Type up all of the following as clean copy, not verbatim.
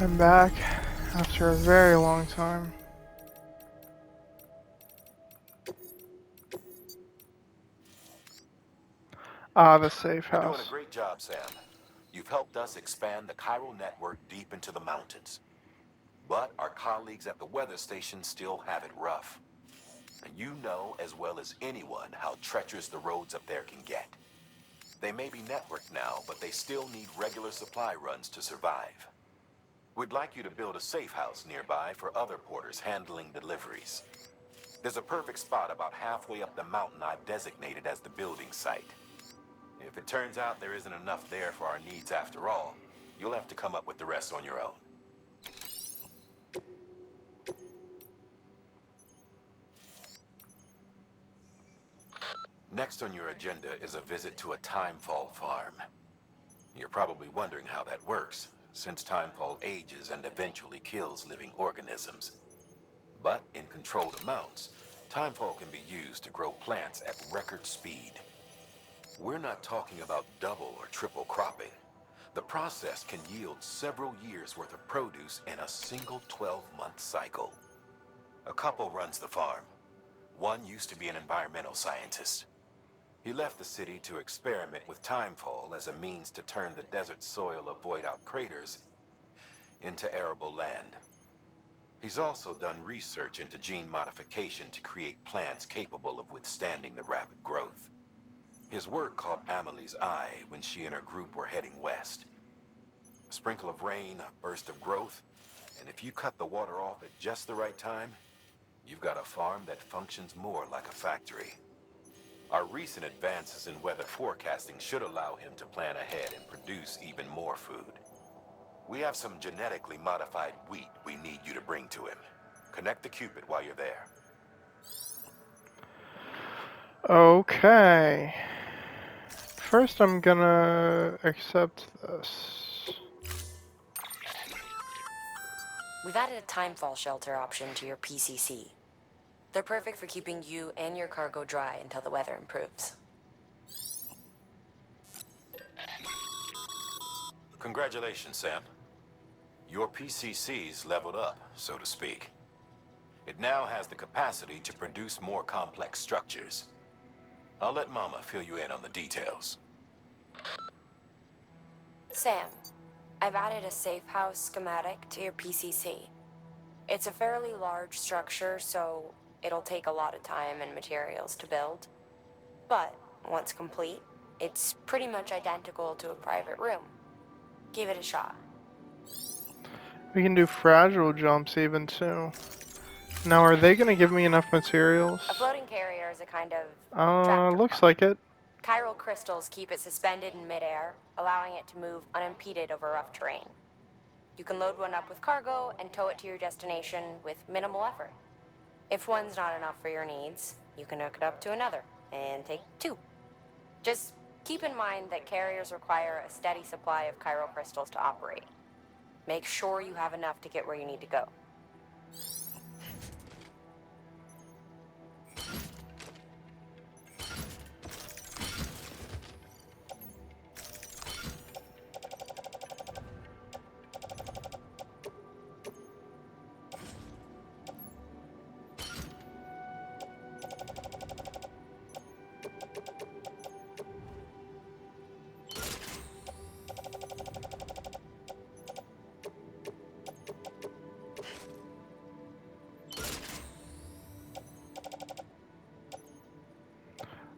I'm back after a very long time. Ah, the safe You're doing a house. great job, Sam. You've helped us expand the chiral network deep into the mountains. But our colleagues at the weather station still have it rough. And you know as well as anyone how treacherous the roads up there can get. They may be networked now, but they still need regular supply runs to survive. We'd like you to build a safe house nearby for other porters handling deliveries. There's a perfect spot about halfway up the mountain I've designated as the building site. If it turns out there isn't enough there for our needs after all, you'll have to come up with the rest on your own. Next on your agenda is a visit to a Timefall farm. You're probably wondering how that works, since Timefall ages and eventually kills living organisms. But in controlled amounts, Timefall can be used to grow plants at record speed. We're not talking about double or triple cropping. The process can yield several years' worth of produce in a single 12-month cycle. A couple runs the farm. One used to be an environmental scientist. He left the city to experiment with Timefall as a means to turn the desert soil of void-out craters into arable land. He's also done research into gene modification to create plants capable of withstanding the rapid growth. His work caught Amelie's eye when she and her group were heading west. A sprinkle of rain, a burst of growth, and if you cut the water off at just the right time, you've got a farm that functions more like a factory. Our recent advances in weather forecasting should allow him to plan ahead and produce even more food. We have some genetically modified wheat we need you to bring to him. Connect the Cupid while you're there. Okay. First, I'm gonna accept this. We've added a timefall shelter option to your PCC. They're perfect for keeping you and your cargo dry until the weather improves. Congratulations, Sam. Your PCC's leveled up, so to speak. It now has the capacity to produce more complex structures. I'll let Mama fill you in on the details. Sam, I've added a safe house schematic to your PCC. It's a fairly large structure, so it'll take a lot of time and materials to build. But once complete, it's pretty much identical to a private room. Give it a shot. We can do fragile jumps even too. Now, are they gonna give me enough materials? A floating carrier is a kind of tractor Looks pump. like it. Chiral crystals keep it suspended in midair, allowing it to move unimpeded over rough terrain. You can load one up with cargo and tow it to your destination with minimal effort. If one's not enough for your needs, you can hook it up to another and take two. Just keep in mind that carriers require a steady supply of chiral crystals to operate. Make sure you have enough to get where you need to go.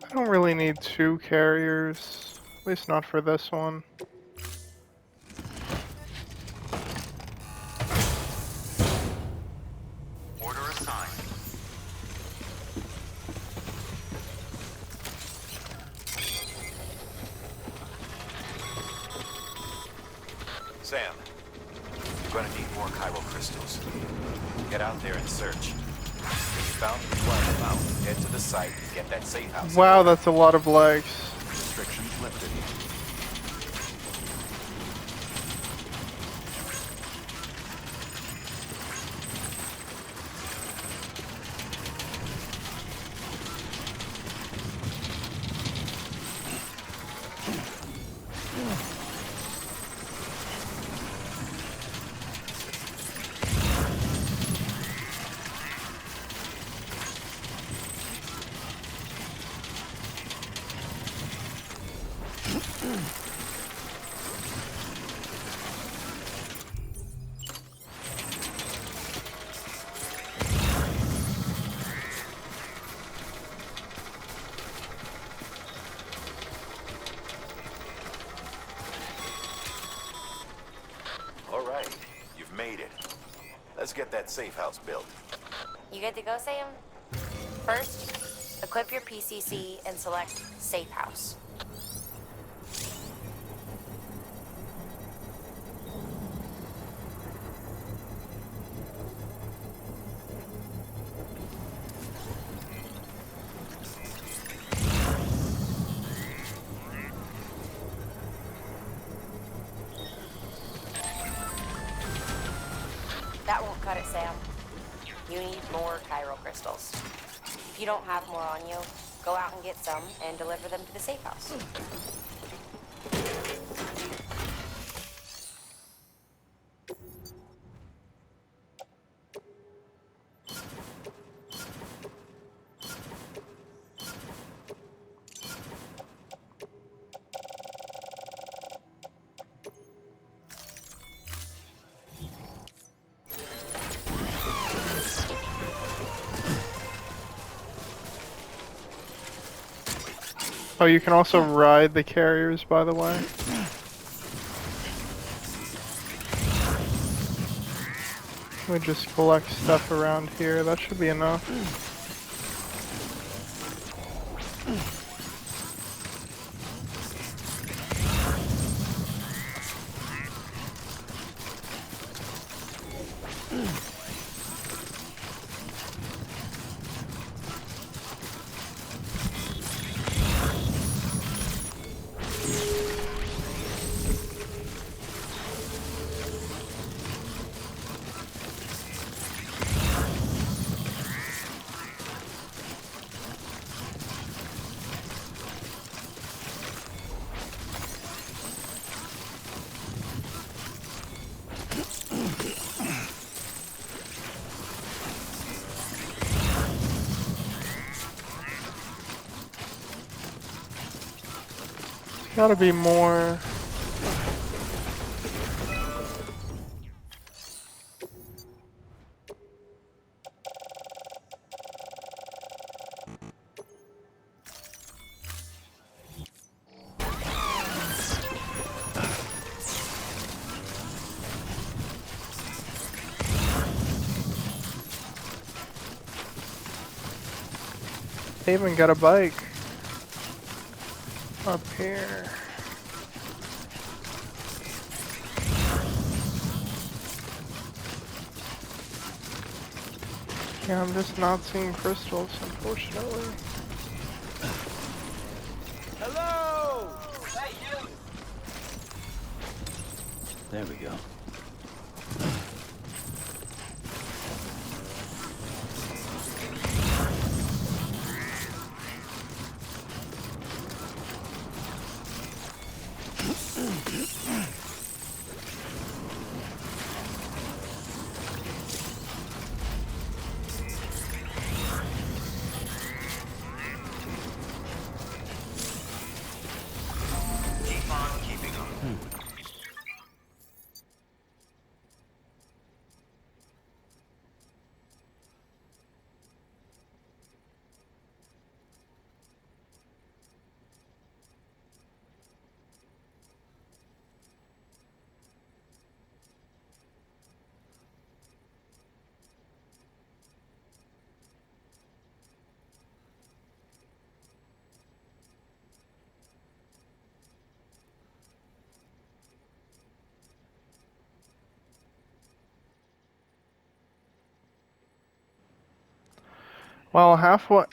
I don't really need two carriers. At least not for this one. Order assigned. Sam, you're gonna need more chiral crystals. Get out there and search. When you found the 12 amount, head to the site and get that safe house. Wow, that's a lot of legs. Restrictions lifted. right. You've made it. Let's get that safe house built. You good to go, Sam? First, equip your PCC and select Safe House. That won't cut it, Sam. You need more chiral crystals. If you don't have more on you, go out and get some and deliver them to the safe house. Oh, you can also ride the carriers, by the way. We just collect stuff around here. That should be enough. Gotta be more. They even got a bike up here. Yeah, I'm just not seeing crystals, unfortunately. Hello! Hey, you! There we go. Keep on keeping on. Well, halfway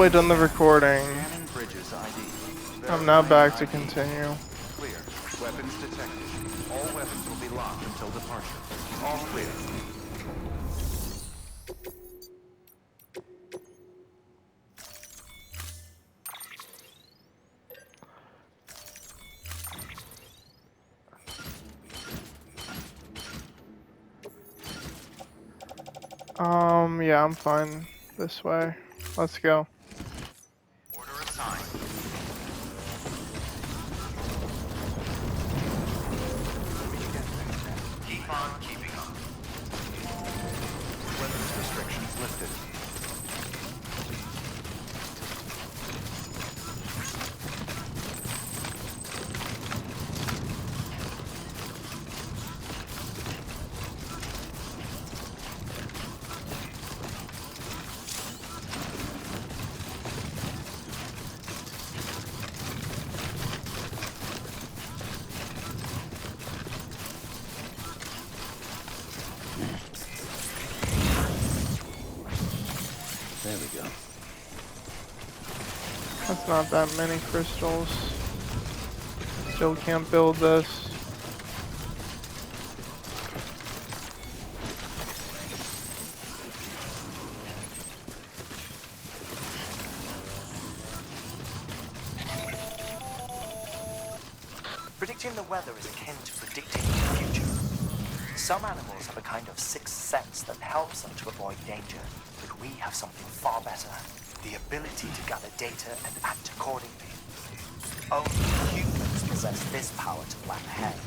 done the recording. Scanning bridges ID. I'm now back to Verifying ID. continue. Clear. Weapons detected. All weapons will be locked until departure. All clear. Yeah, I'm fine this way. Let's go. Order assigned. Keep on keeping on. Weapons restrictions lifted. There we go. That's not that many crystals. Still can't build this. Predicting the weather is akin to predicting the future. Some animals have a kind of sixth sense that helps them to avoid danger, but we have something far better. The ability to gather data and act accordingly. Only humans possess this power to plan ahead.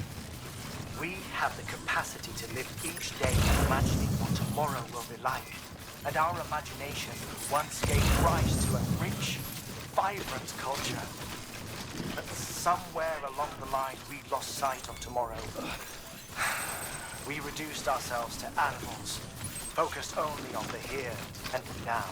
We have the capacity to live each day imagining what tomorrow will be like. And our imagination once gave rise to a rich, vibrant culture. But somewhere along the line we lost sight of tomorrow. We reduced ourselves to animals, focused only on the here and now.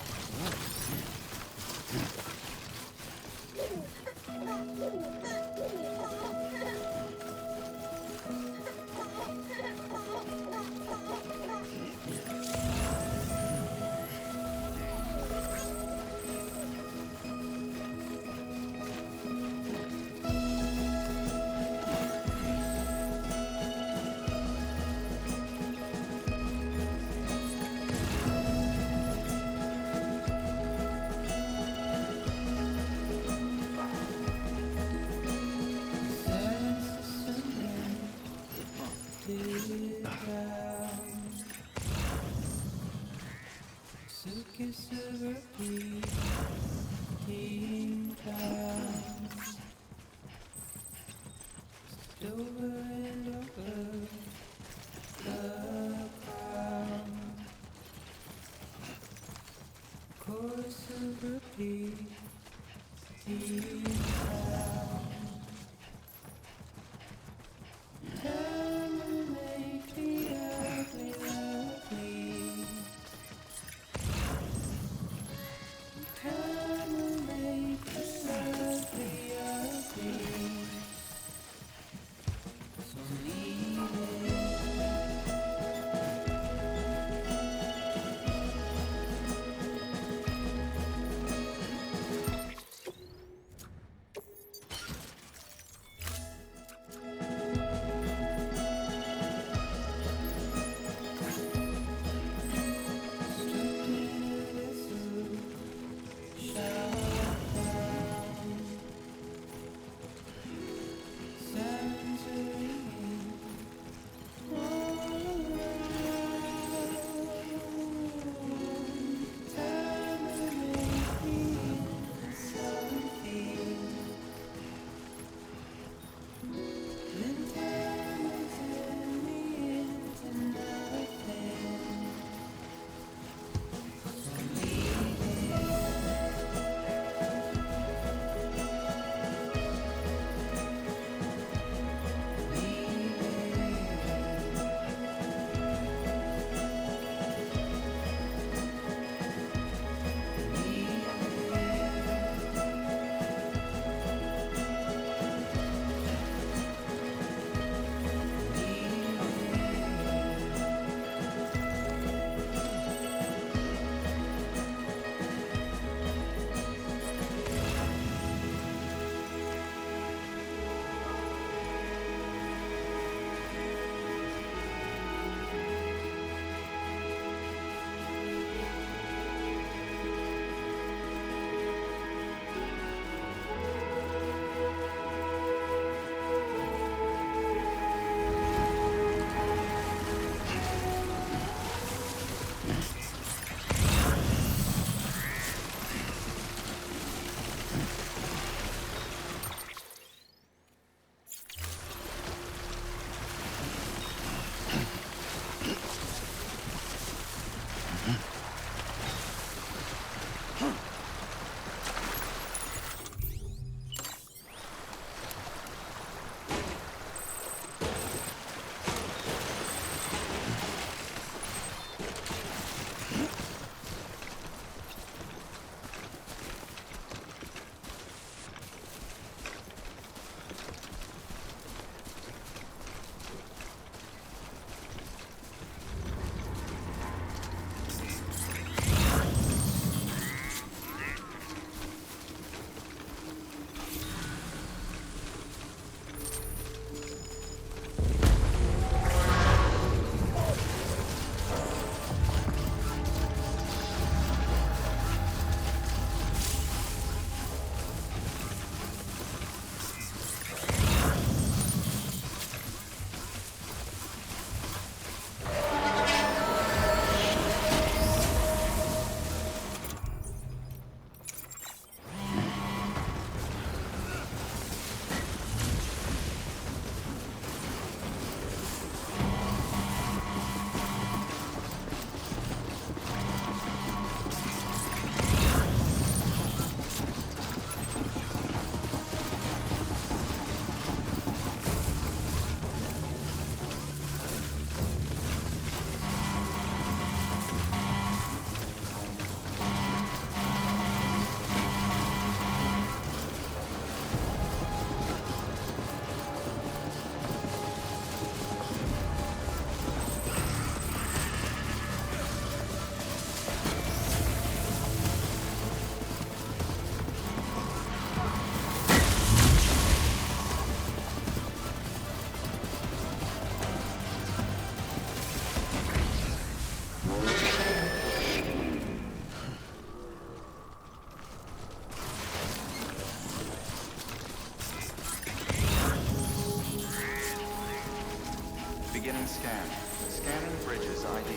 Beginning scan. Scanning bridges ID.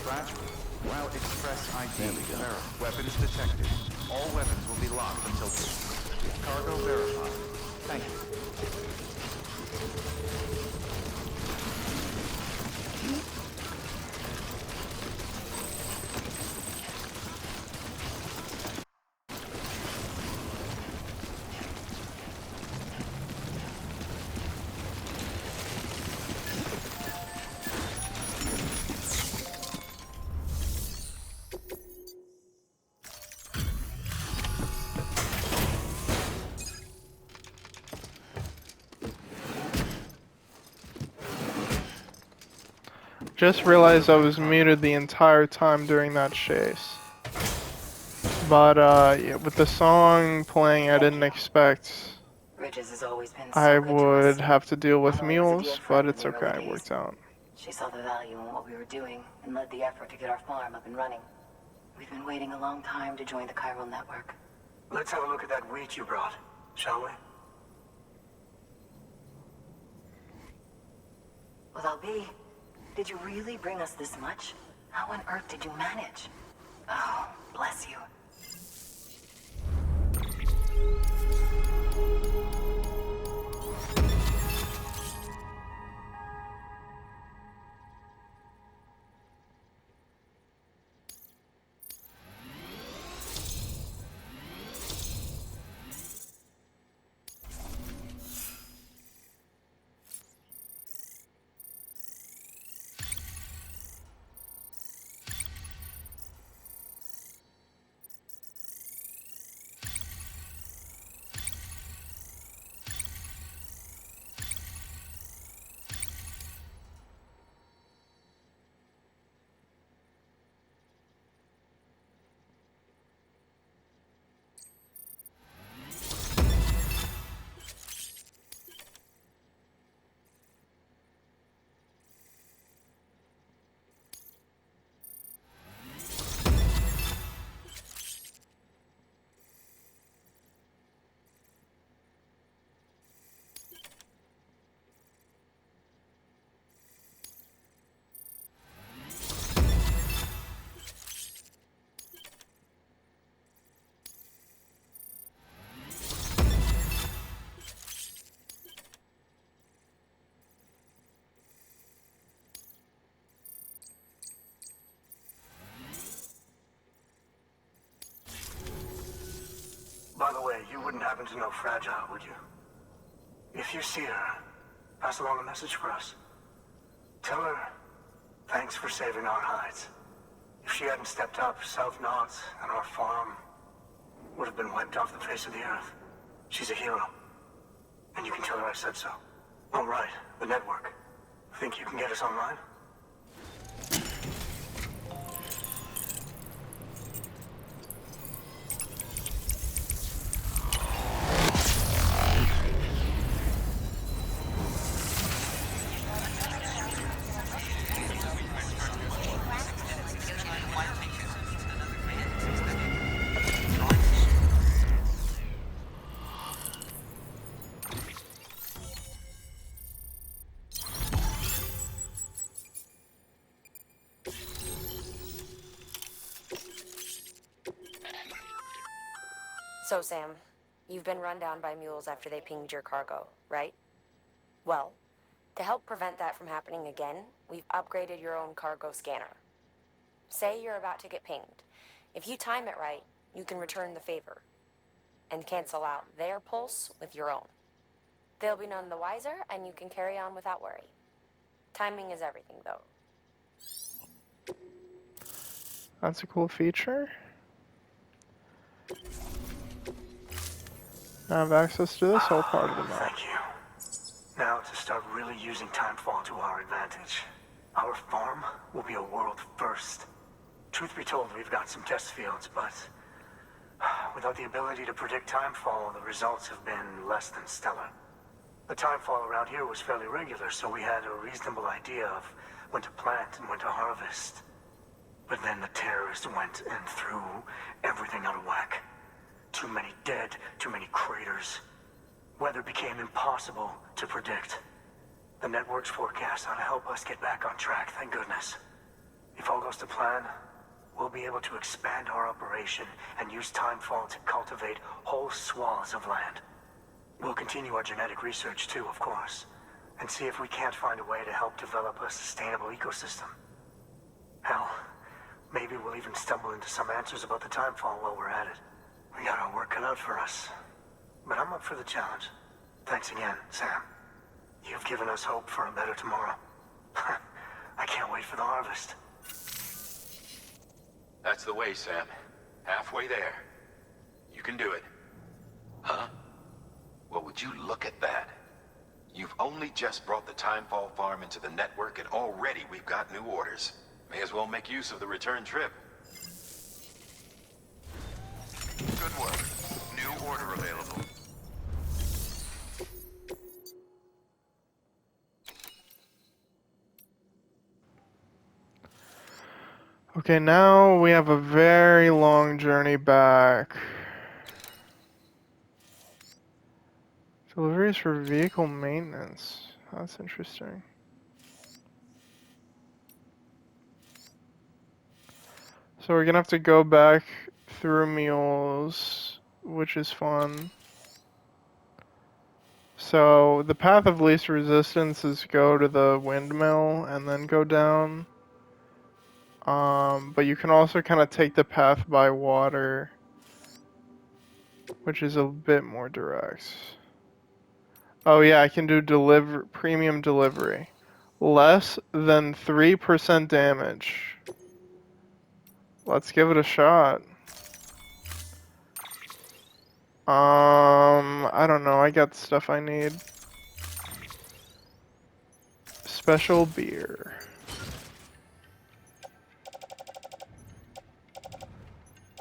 Fragile. Well, Express ID. There we go. Weapons detected. All weapons will be locked until cargo verified. Thank you. Just realized I was muted the entire time during that chase. But yeah, with the song playing, I didn't expect Bridges has always been so I good to us. would have to deal with Although he was a dear mules, friend but it's in the early okay, it days. worked out. She saw the value in what we were doing and led the effort to get our farm up and running. We've been waiting a long time to join the chiral network. Let's have a look at that wheat you brought, shall we? Well, Albi, did you really bring us this much? How on earth did you manage? Oh, bless you. By the way, you wouldn't happen to know Fragile, would you? If you see her, pass along a message for us. Tell her, thanks for saving our hides. If she hadn't stepped up, South Knots and our farm would have been wiped off the face of the earth. She's a hero. And you can tell her I said so. Oh, right, the network. Think you can get us online? So, Sam, you've been run down by mules after they pinged your cargo, right? Well, to help prevent that from happening again, we've upgraded your own cargo scanner. Say you're about to get pinged. If you time it right, you can return the favor and cancel out their pulse with your own. They'll be none the wiser, and you can carry on without worry. Timing is everything, though. That's a cool feature. I have access to this whole part of the map. Thank you. Now to start really using Timefall to our advantage. Our farm will be a world first. Truth be told, we've got some test fields, but without the ability to predict Timefall, the results have been less than stellar. The Timefall around here was fairly regular, so we had a reasonable idea of when to plant and when to harvest. But then the terrorists went and threw everything out of whack. Too many dead, too many craters. Weather became impossible to predict. The The network's forecast ought to help us get back on track, thank goodness. If all goes to plan, we'll be able to expand our operation and use Timefall to cultivate whole swaths of land. We'll continue our genetic research too, of course, and see if we can't find a way to help develop a sustainable ecosystem. Hell, maybe we'll even stumble into some answers about the Timefall while we're at it. We got our work cut out for us. But I'm up for the challenge. Thanks again, Sam. You've given us hope for a better tomorrow. I can't wait for the harvest. That's the way, Sam. Halfway there. You can do it. Huh? Well, would you look at that? You've only just brought the Timefall farm into the network, and already we've got new orders. May as well make use of the return trip. Good work. New order available. Okay, now we have a very long journey back. Deliveries for vehicle maintenance. That's interesting. So we're gonna have to go back through mules, which is fun. So the path of least resistance is go to the windmill and then go down. But you can also kind of take the path by water, which is a bit more direct. Oh yeah, I can do premium delivery. Less than 3% damage. Let's give it a shot. I don't know, I got the stuff I need. Special beer.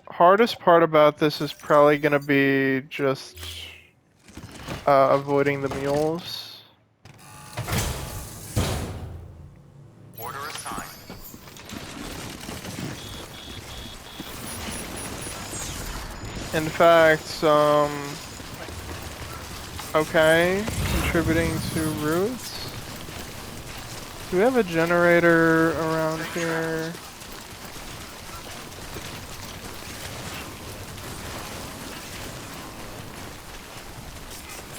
Hardest part about this is probably gonna be just avoiding the mules. Order assigned. In fact, okay, contributing to routes. Do we have a generator around here?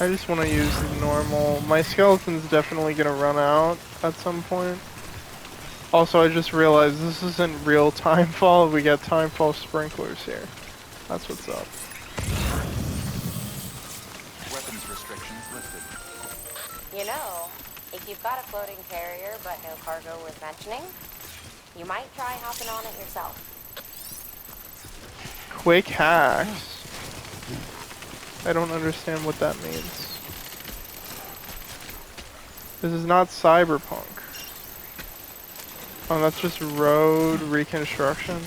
I just want to use the normal. My skeleton's definitely gonna run out at some point. Also, I just realized this isn't real Timefall. We got Timefall sprinklers here. That's what's up. Weapons restrictions lifted. You know, if you've got a floating carrier but no cargo worth mentioning, you might try hopping on it yourself. Quick hacks. I don't understand what that means. This is not cyberpunk. Oh, that's just road reconstruction.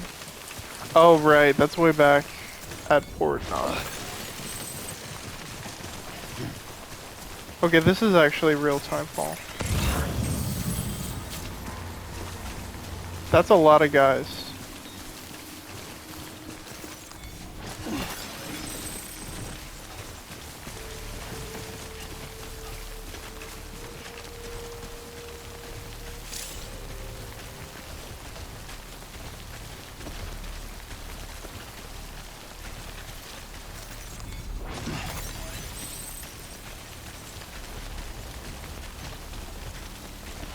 Oh, right, that's way back at Port Knot. Okay, this is actually real Timefall. That's a lot of guys.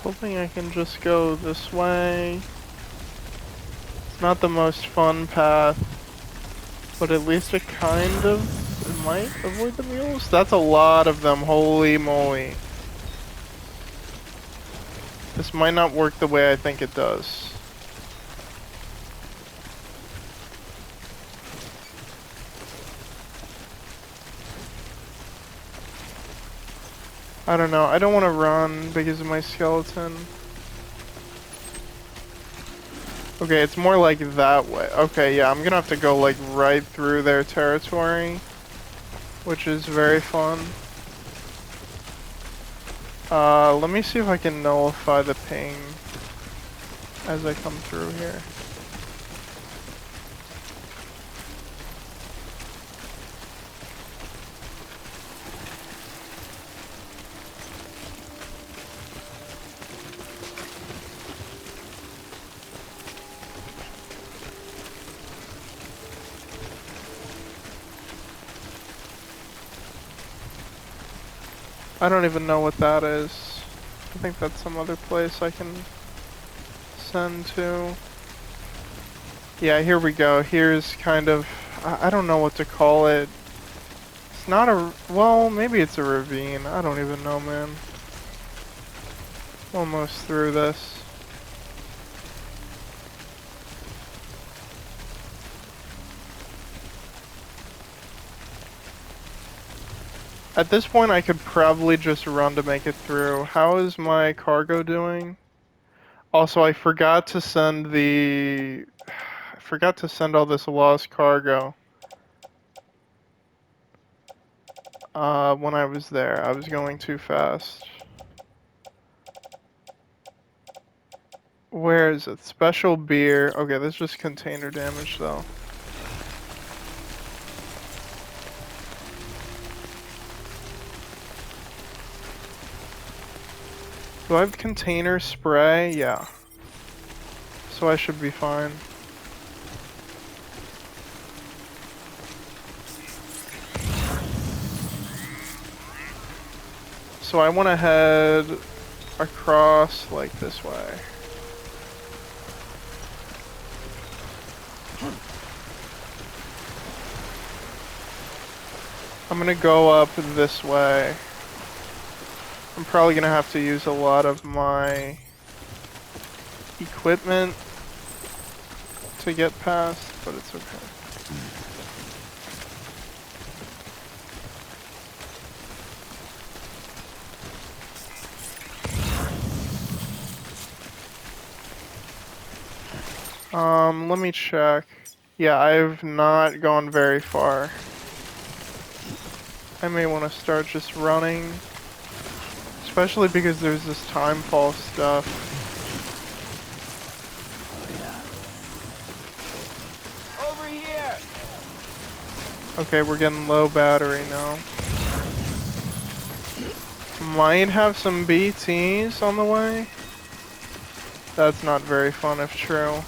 Hoping I can just go this way. It's not the most fun path, but at least it kind of might avoid the mules. That's a lot of them, holy moly. This might not work the way I think it does. I don't know, I don't want to run because of my skeleton. Okay, it's more like that way. Okay, yeah, I'm gonna have to go like right through their territory, which is very fun. Let me see if I can nullify the ping as I come through here. I don't even know what that is. I think that's some other place I can send to. Yeah, here we go. Here's kind of, I don't know what to call it. It's not a, well, maybe it's a ravine. I don't even know, man. Almost through this. At this point, I could probably just run to make it through. How is my cargo doing? Also, I forgot to send I forgot to send all this lost cargo. When I was there, I was going too fast. Where is it? Special beer. Okay, that's just container damage, though. Do I have container spray? Yeah. So I should be fine. So I want to head across like this way. I'm gonna go up this way. I'm probably gonna have to use a lot of my equipment to get past, but it's okay. Let me check. Yeah, I've not gone very far. I may want to start just running. Especially because there's this timefall stuff. Over here! Okay, we're getting low battery now. Might have some BTs on the way. That's not very fun if true.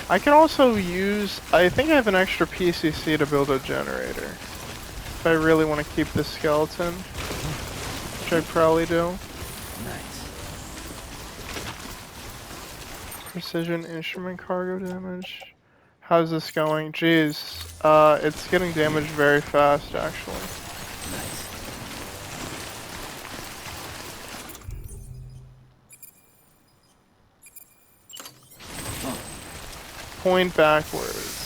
I can also use, I think I have an extra PCC to build a generator. If I really want to keep this skeleton, which I probably do. Nice. Precision instrument cargo damage. How's this going? Jeez, it's getting damaged very fast actually. Nice. Point backwards.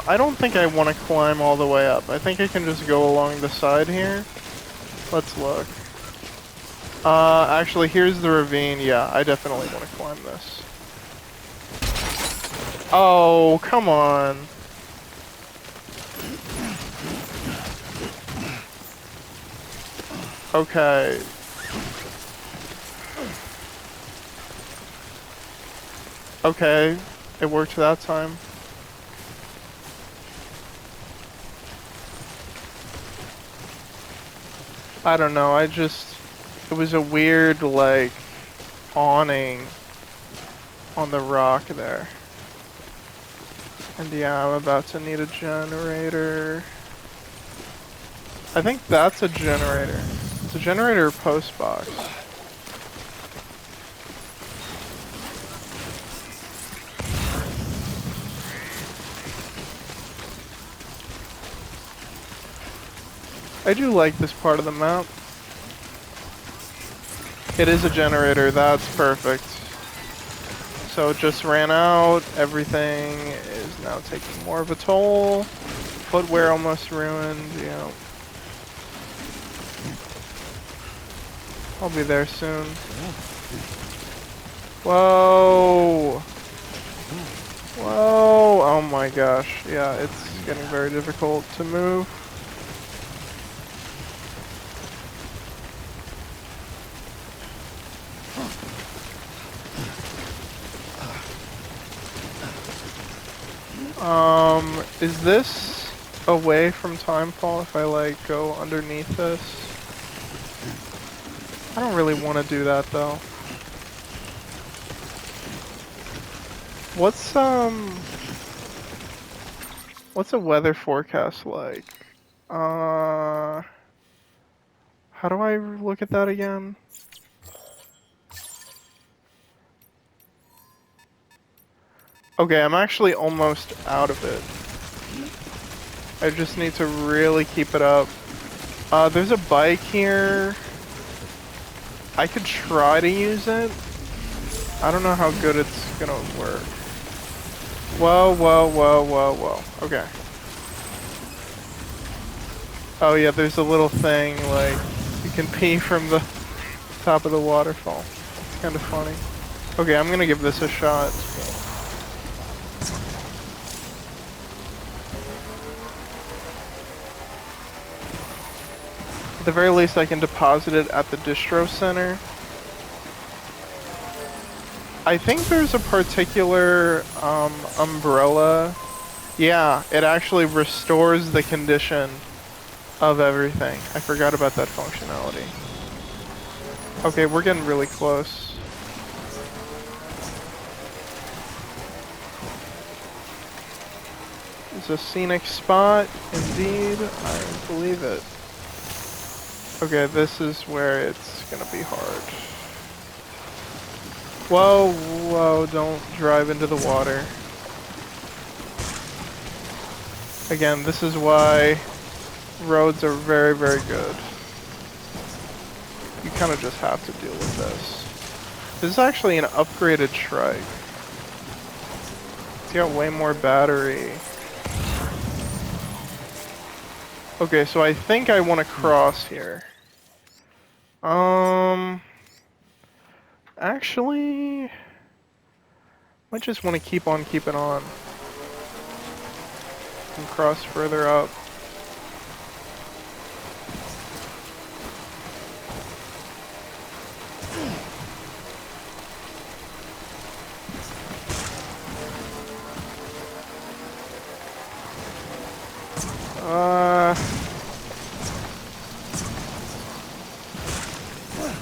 I don't think I want to climb all the way up. I think I can just go along the side here. Let's look. Actually, here's the ravine. Yeah, I definitely want to climb this. Oh, come on. Okay. Okay, it worked that time. I don't know, it was a weird, like, awning on the rock there. And yeah, I'm about to need a generator. I think that's a generator. It's a generator post box. I do like this part of the map. It is a generator, that's perfect. So it just ran out, everything is now taking more of a toll. Footwear almost ruined, yeah. I'll be there soon. Whoa! Whoa! Oh my gosh, yeah, it's getting very difficult to move. Is this? away from Timefall if I like go underneath this? I don't really want to do that though. What's a weather forecast like? How do I look at that again? Okay, I'm actually almost out of it. I just need to really keep it up. There's a bike here. I could try to use it. I don't know how good it's gonna work. Whoa, whoa, whoa, whoa, whoa. Okay. Oh yeah, there's a little thing, like, you can pee from the top of the waterfall. It's kind of funny. Okay, I'm gonna give this a shot. At the very least, I can deposit it at the distro center. I think there's a particular umbrella. Yeah, it actually restores the condition of everything. I forgot about that functionality. Okay, we're getting really close. It's a scenic spot, indeed. I believe it. Okay, this is where it's gonna be hard. Whoa, whoa, don't drive into the water. Again, this is why roads are very, very good. You kind of just have to deal with this. This is actually an upgraded trike. It's got way more battery. Okay, so I think I want to cross here. Actually, I just want to keep on keeping on. And cross further up.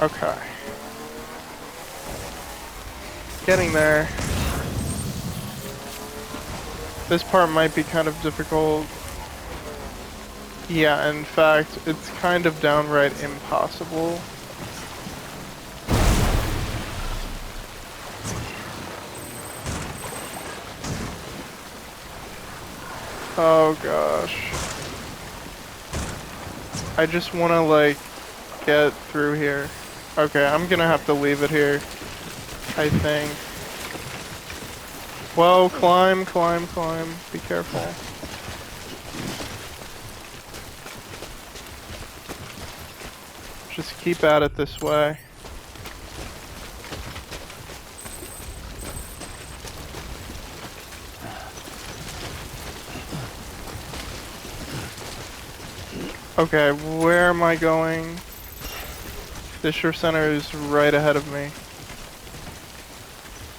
Okay. Getting there. This part might be kind of difficult. Yeah, in fact, it's kind of downright impossible. Oh gosh. I just want to like get through here. Okay, I'm gonna have to leave it here, I think. Whoa, climb, climb, climb. Be careful. Just keep at it this way. Okay, where am I going? Distro Center is right ahead of me.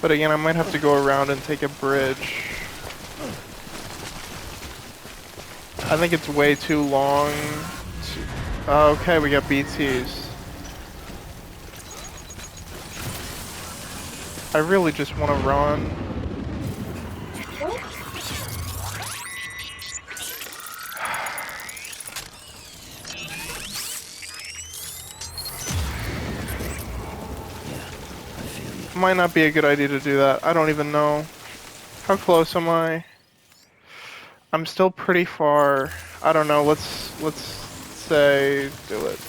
But again, I might have to go around and take a bridge. I think it's way too long. Okay, we got BTs. I really just want to run. Might not be a good idea to do that. I don't even know. How close am I? I'm still pretty far. I don't know. Let's say do it.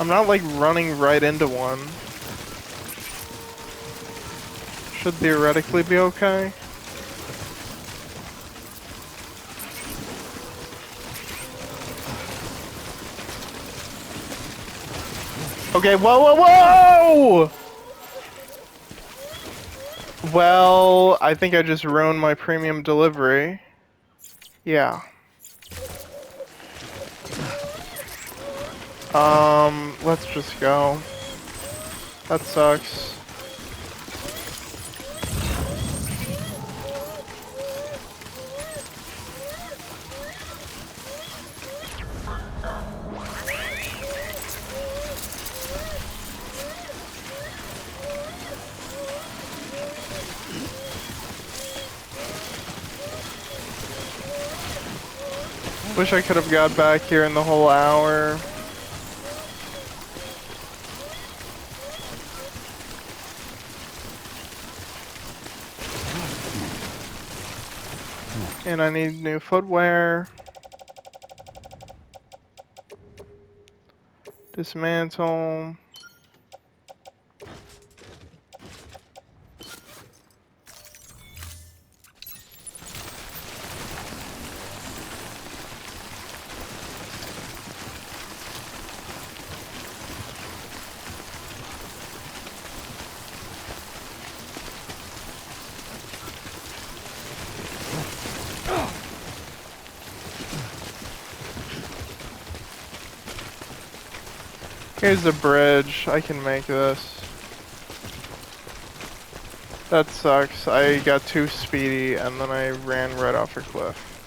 I'm not like running right into one. Should theoretically be okay. Okay, whoa, whoa, whoa! Well, I think I just ruined my premium delivery. Yeah. Let's just go. That sucks. Wish I could have got back here in the whole hour. And I need new footwear. Dismantle. Here's a bridge. I can make this. That sucks. I got too speedy and then I ran right off a cliff.